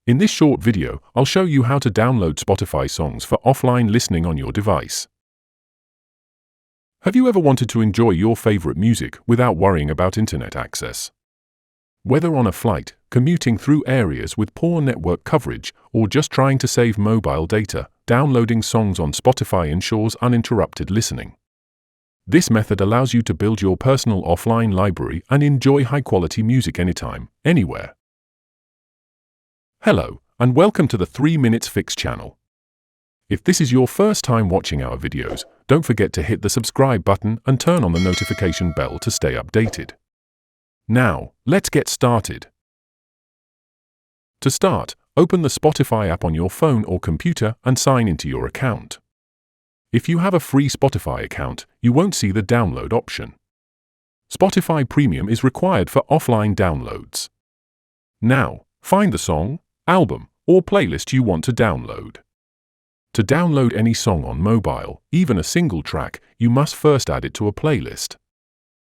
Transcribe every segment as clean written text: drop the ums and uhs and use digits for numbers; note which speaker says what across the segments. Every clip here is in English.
Speaker 1: In this short video, I'll show you how to download Spotify songs for offline listening on your device. Have you ever wanted to enjoy your favorite music without worrying about internet access? Whether on a flight, commuting through areas with poor network coverage, or just trying to save mobile data, downloading songs on Spotify ensures uninterrupted listening. This method allows you to build your personal offline library and enjoy high-quality music anytime, anywhere. Hello, and welcome to the 3 Minutes Fix channel. If this is your first time watching our videos, don't forget to hit the subscribe button and turn on the notification bell to stay updated. Now, let's get started. To start, open the Spotify app on your phone or computer and sign into your account. If you have a free Spotify account, you won't see the download option. Spotify Premium is required for offline downloads. Now, find the song, album, or playlist you want to download. To download any song on mobile, even a single track, you must first add it to a playlist.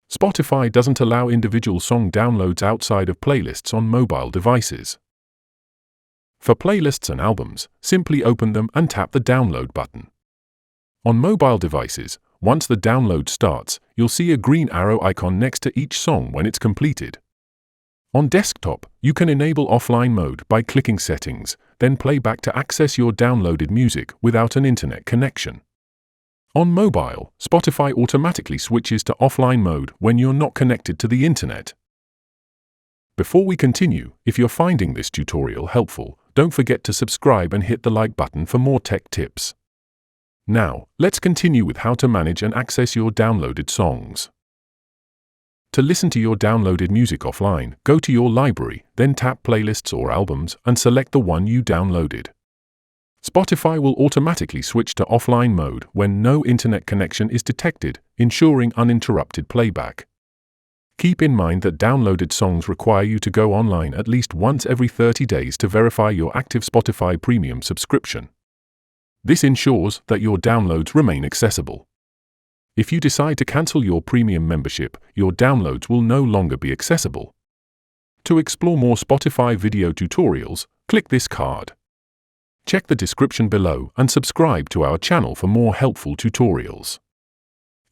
Speaker 1: Spotify doesn't allow individual song downloads outside of playlists on mobile devices. For playlists and albums, simply open them and tap the download button. On mobile devices, once the download starts, you'll see a green arrow icon next to each song when it's completed. On desktop, you can enable offline mode by clicking Settings, then Playback to access your downloaded music without an internet connection. On mobile, Spotify automatically switches to offline mode when you're not connected to the internet. Before we continue, if you're finding this tutorial helpful, don't forget to subscribe and hit the like button for more tech tips. Now, let's continue with how to manage and access your downloaded songs. To listen to your downloaded music offline, go to your library, then tap Playlists or Albums and select the one you downloaded. Spotify will automatically switch to offline mode when no internet connection is detected, ensuring uninterrupted playback. Keep in mind that downloaded songs require you to go online at least once every 30 days to verify your active Spotify Premium subscription. This ensures that your downloads remain accessible. If you decide to cancel your premium membership, your downloads will no longer be accessible. To explore more Spotify video tutorials, click this card. Check the description below and subscribe to our channel for more helpful tutorials.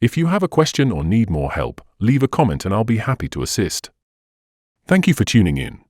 Speaker 1: If you have a question or need more help, leave a comment and I'll be happy to assist. Thank you for tuning in.